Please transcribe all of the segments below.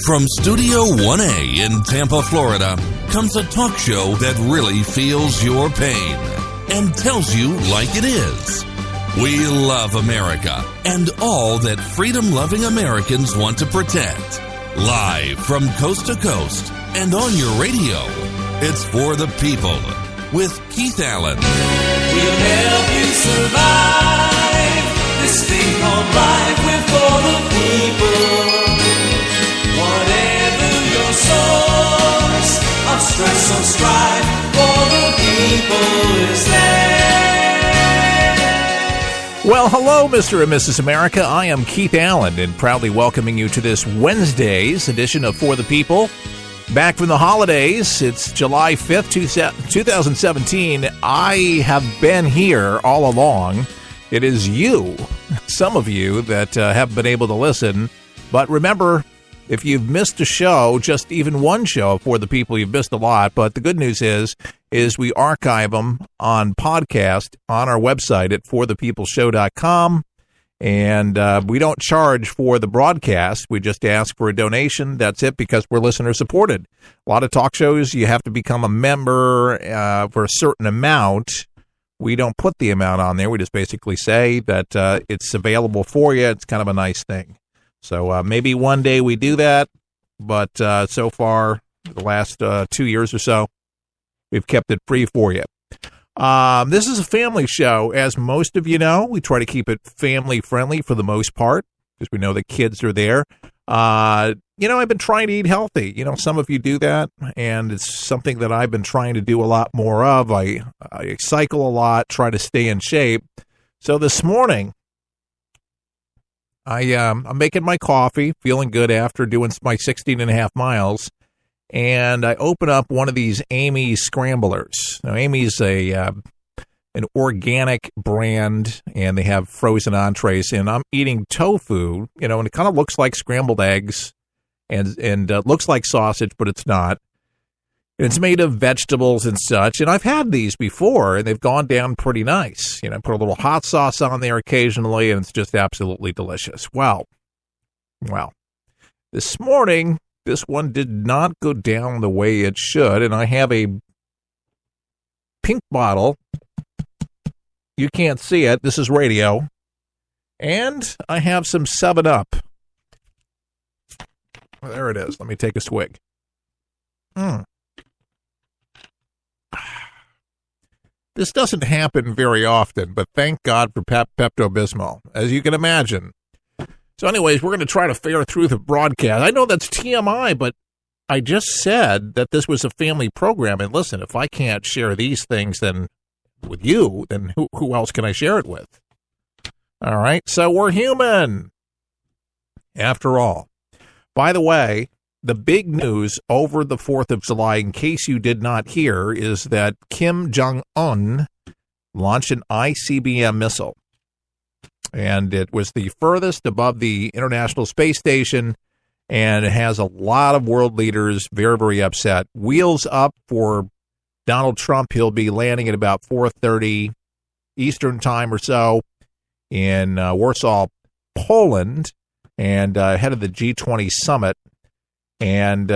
From Studio 1A in Tampa, Florida, comes a talk show that really feels your pain and tells you like it is. We love America and all that freedom-loving Americans want to protect. Live from coast to coast and on your radio, it's For the People with Keith Allen. We'll help you survive this thing called life. We're for the people. Whatever your source of stress or strife, for the people is there. Well, hello, Mr. and Mrs. America. I am Keith Allen, and proudly welcoming you to this Wednesday's edition of For the People. Back from the holidays, it's July 5th, 2017. I have been here all along. It is you, some of you, that have been able to listen. But remember, if you've missed a show, just even one show For the People, you've missed a lot. But the good news is we archive them on podcast on our website at forthepeopleshow.com. And we don't charge for the broadcast. We just ask for a donation. That's it, because we're listener-supported. A lot of talk shows, you have to become a member for a certain amount. We don't put the amount on there. We just basically say that it's available for you. It's kind of a nice thing. So maybe one day we do that. But so far, the last 2 years or so, we've kept it free for you. This is a family show, as most of you know. We try to keep it family-friendly for the most part, because we know the kids are there. I've been trying to eat healthy. Some of you do that, and it's something that I've been trying to do a lot more of. I cycle a lot, try to stay in shape. So this morning, I'm making my coffee, feeling good after doing my 16 and a half miles. And I open up one of these Amy's Scramblers. Now, Amy's an organic brand, and they have frozen entrees. And I'm eating tofu, and it kind of looks like scrambled eggs and looks like sausage, but it's not. And it's made of vegetables and such. And I've had these before, and they've gone down pretty nice. I put a little hot sauce on there occasionally, and it's just absolutely delicious. Well, this morning, this one did not go down the way it should, and I have a pink bottle. You can't see it. This is radio. And I have some 7-Up. There it is. Let me take a swig. This doesn't happen very often, but thank God for Pepto-Bismol, as you can imagine. So anyways, we're going to try to fare through the broadcast. I know that's TMI, but I just said that this was a family program. And listen, if I can't share these things then with you, then who else can I share it with? All right, so we're human, after all. By the way, the big news over the 4th of July, in case you did not hear, is that Kim Jong-un launched an ICBM missile. And it was the furthest above the International Space Station, and it has a lot of world leaders very, very upset. Wheels up for Donald Trump. He'll be landing at about 4:30 Eastern time or so in Warsaw, Poland, and ahead of the G20 summit. And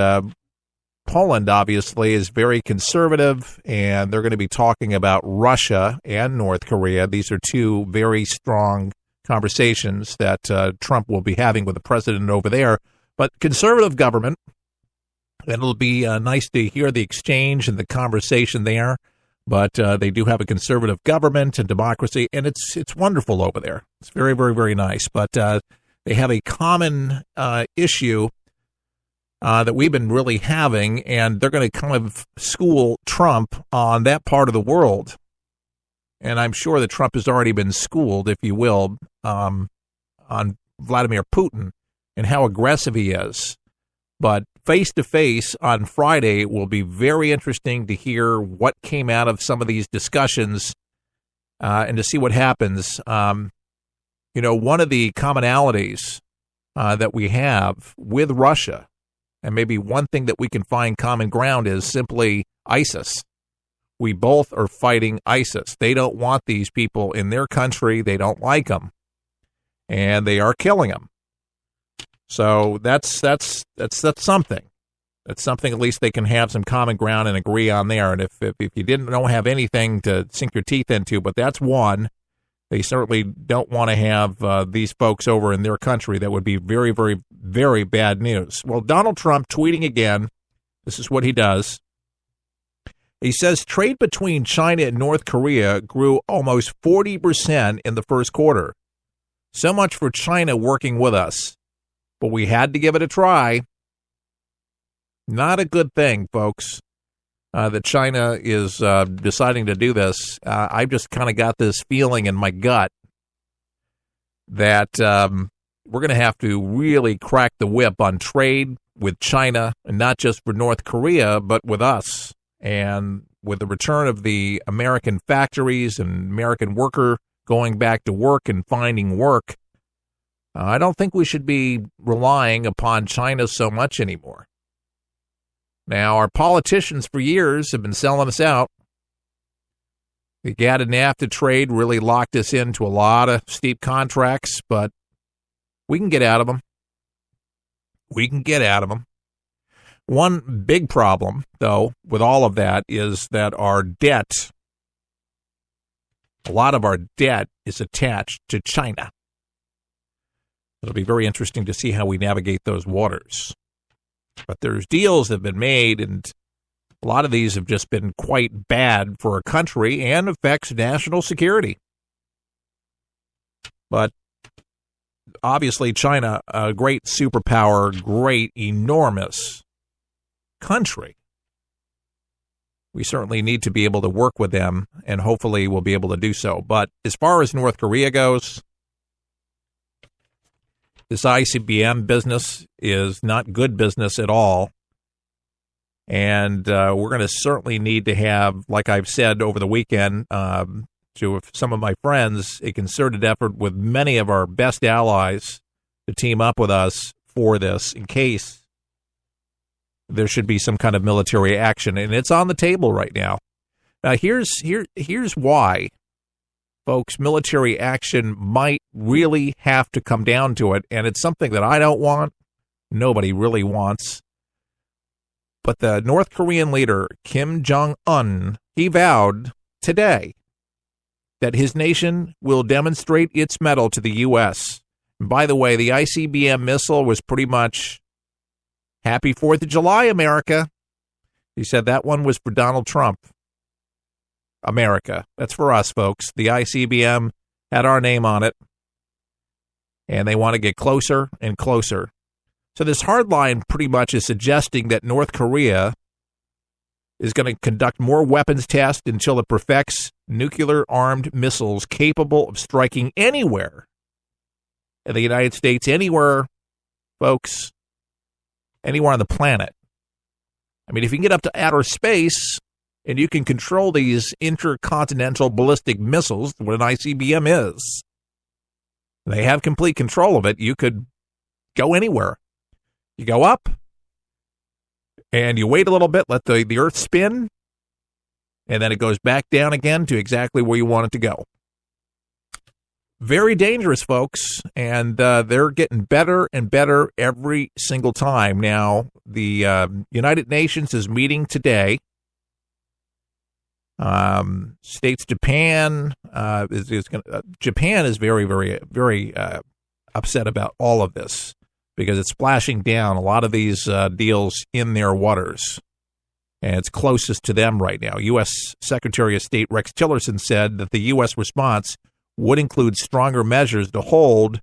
Poland, obviously, is very conservative, and they're going to be talking about Russia and North Korea. These are two very strong conversations that Trump will be having with the president over there. But conservative government, and it'll be nice to hear the exchange and the conversation there. But they do have a conservative government and democracy, and it's wonderful over there. It's very, very, very nice. But they have a common issue that we've been really having, and they're going to kind of school Trump on that part of the world. And I'm sure that Trump has already been schooled, if you will, on Vladimir Putin and how aggressive he is. But face-to-face on Friday will be very interesting to hear what came out of some of these discussions and to see what happens. One of the commonalities that we have with Russia, and maybe one thing that we can find common ground, is simply ISIS. We both are fighting ISIS. They don't want these people in their country. They don't like them. And they are killing them. So that's something. That's something at least they can have some common ground and agree on there. And if you don't have anything to sink your teeth into, but that's one. They certainly don't want to have these folks over in their country. That would be very, very, very bad news. Well, Donald Trump tweeting again. This is what he does. He says trade between China and North Korea grew almost 40% in the first quarter. So much for China working with us. But we had to give it a try. Not a good thing, folks, that China is deciding to do this. I've just kind of got this feeling in my gut that we're going to have to really crack the whip on trade with China, and not just for North Korea, but with us. And with the return of the American factories and American worker going back to work and finding work, I don't think we should be relying upon China so much anymore. Now, our politicians for years have been selling us out. The GATT and NAFTA trade really locked us into a lot of steep contracts, but we can get out of them. One big problem, though, with all of that is that our debt, a lot of our debt is attached to China. It'll be very interesting to see how we navigate those waters. But there's deals that have been made, and a lot of these have just been quite bad for a country and affects national security. But obviously China, a great superpower, great, enormous country. We certainly need to be able to work with them, and hopefully we'll be able to do so. But as far as North Korea goes, this ICBM business is not good business at all. And we're going to certainly need to have, like I've said over the weekend to some of my friends, a concerted effort with many of our best allies to team up with us for this in case there should be some kind of military action. And it's on the table right now. Now, here's why. Folks, military action might really have to come down to it, and it's something that I don't want, nobody really wants. But the North Korean leader, Kim Jong-un, he vowed today that his nation will demonstrate its mettle to the U.S. And by the way, the ICBM missile was pretty much Happy 4th of July, America. He said that one was for Donald Trump. America. That's for us, folks. The ICBM had our name on it, and they want to get closer and closer. So this hard line pretty much is suggesting that North Korea is going to conduct more weapons tests until it perfects nuclear-armed missiles capable of striking anywhere in the United States, anywhere, folks, anywhere on the planet. I mean, if you can get up to outer space and you can control these intercontinental ballistic missiles, what an ICBM is, they have complete control of it, you could go anywhere. You go up, and you wait a little bit, let the Earth spin, and then it goes back down again to exactly where you want it to go. Very dangerous, folks, and they're getting better and better every single time. Now, the United Nations is meeting today. States Japan Japan is very, very, very upset about all of this because it's splashing down a lot of these deals in their waters, and it's closest to them right now. U.S. Secretary of State Rex Tillerson said that the U.S. response would include stronger measures to hold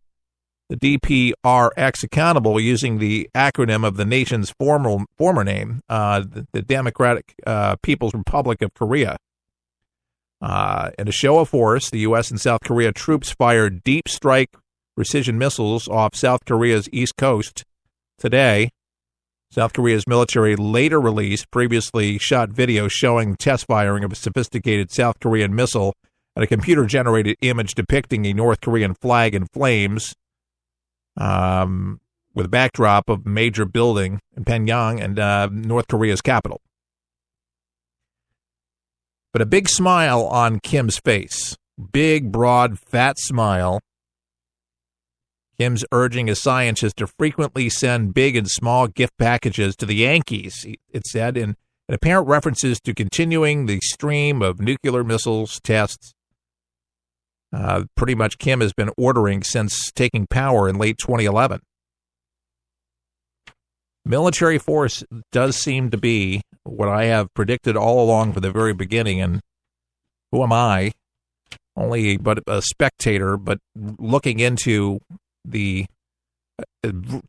the DPRX accountable using the acronym of the nation's former name, the Democratic People's Republic of Korea. In a show of force, the U.S. and South Korea troops fired deep strike precision missiles off South Korea's east coast today. South Korea's military later released previously shot video showing test firing of a sophisticated South Korean missile and a computer-generated image depicting a North Korean flag in flames with a backdrop of a major building in Pyongyang and North Korea's capital. But a big smile on Kim's face. Big, broad, fat smile. Kim's urging his scientists to frequently send big and small gift packages to the Yankees, it said, in apparent references to continuing the stream of nuclear missiles tests. Pretty much Kim has been ordering since taking power in late 2011. Military force does seem to be what I have predicted all along from the very beginning, and who am I? Only but a spectator, but looking into the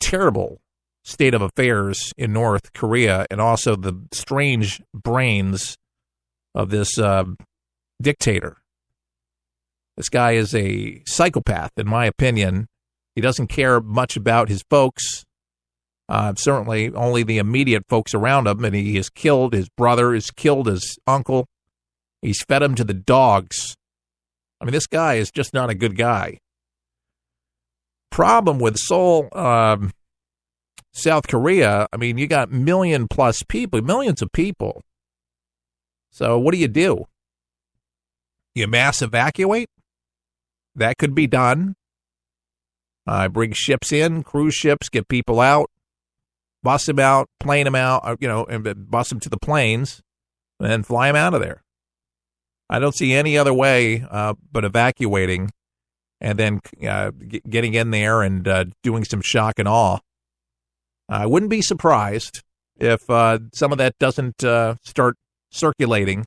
terrible state of affairs in North Korea and also the strange brains of this dictator. This guy is a psychopath, in my opinion. He doesn't care much about his folks, certainly only the immediate folks around him, and he has killed his brother, has killed his uncle. He's fed him to the dogs. I mean, this guy is just not a good guy. Problem with Seoul, South Korea, I mean, you got millions of people. So what do? You mass evacuate? That could be done. Bring ships in, cruise ships, get people out, bus them out, plane them out, and bus them to the planes, and then fly them out of there. I don't see any other way but evacuating and then getting in there and doing some shock and awe. I wouldn't be surprised if some of that doesn't start circulating,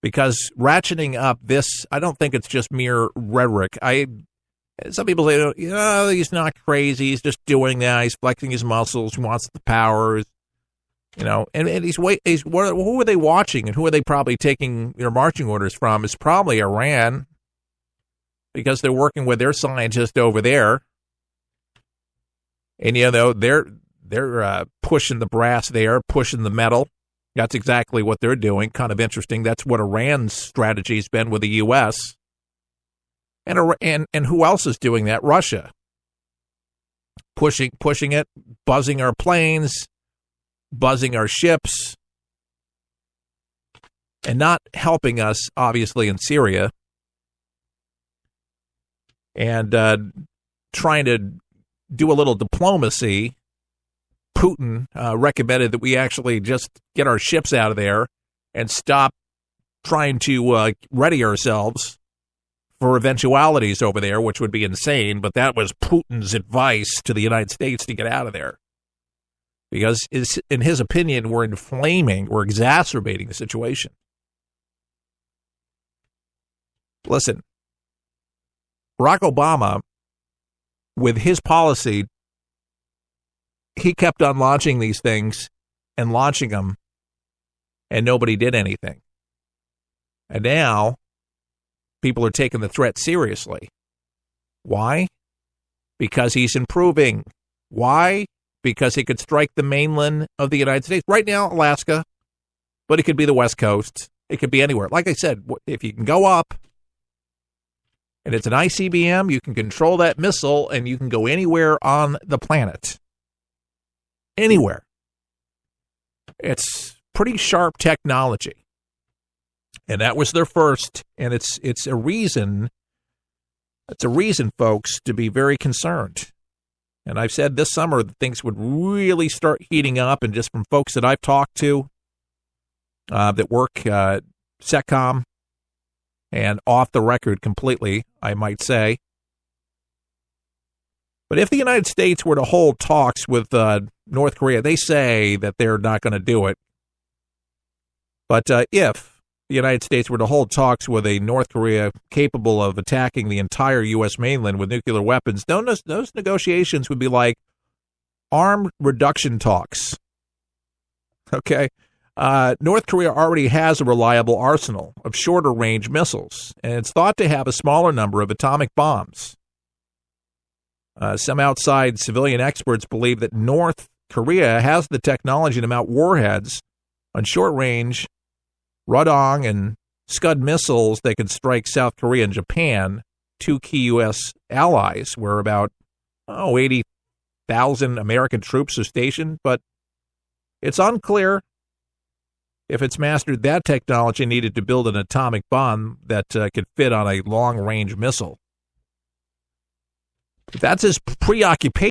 because ratcheting up this, I don't think it's just mere rhetoric. Some people say, he's not crazy. He's just doing that. He's flexing his muscles. He wants the powers. And who are they watching, and who are they probably taking their marching orders from? It's probably Iran, because they're working with their scientists over there, and they're pushing the brass there, pushing the metal. That's exactly what they're doing. Kind of interesting. That's what Iran's strategy has been with the U.S. And who else is doing that? Russia, pushing it, buzzing our planes, buzzing our ships, and not helping us, obviously, in Syria, and trying to do a little diplomacy. Putin recommended that we actually just get our ships out of there and stop trying to ready ourselves for eventualities over there, which would be insane, but that was Putin's advice to the United States to get out of there. Because, in his opinion, we're exacerbating the situation. Listen, Barack Obama, with his policy, he kept on launching these things and launching them, and nobody did anything. And now, people are taking the threat seriously. Why? Because he's improving. Why? Because he could strike the mainland of the United States. Right now, Alaska, but it could be the West Coast. It could be anywhere. Like I said, if you can go up, and it's an ICBM, you can control that missile, and you can go anywhere on the planet. Anywhere. It's pretty sharp technology. And that was their first, and it's a reason, folks, to be very concerned. And I've said this summer that things would really start heating up, and just from folks that I've talked to that work SETCOM and off the record completely, I might say. But if the United States were to hold talks with North Korea, they say that they're not going to do it. But if the United States were to hold talks with a North Korea capable of attacking the entire U.S. mainland with nuclear weapons, those negotiations would be like armed reduction talks. Okay? North Korea already has a reliable arsenal of shorter-range missiles, and it's thought to have a smaller number of atomic bombs. Some outside civilian experts believe that North Korea has the technology to mount warheads on short-range Rodong and Scud missiles that can strike South Korea and Japan, two key U.S. allies, where about 80,000 American troops are stationed. But it's unclear if it's mastered that technology needed to build an atomic bomb that could fit on a long-range missile. That's his preoccupation.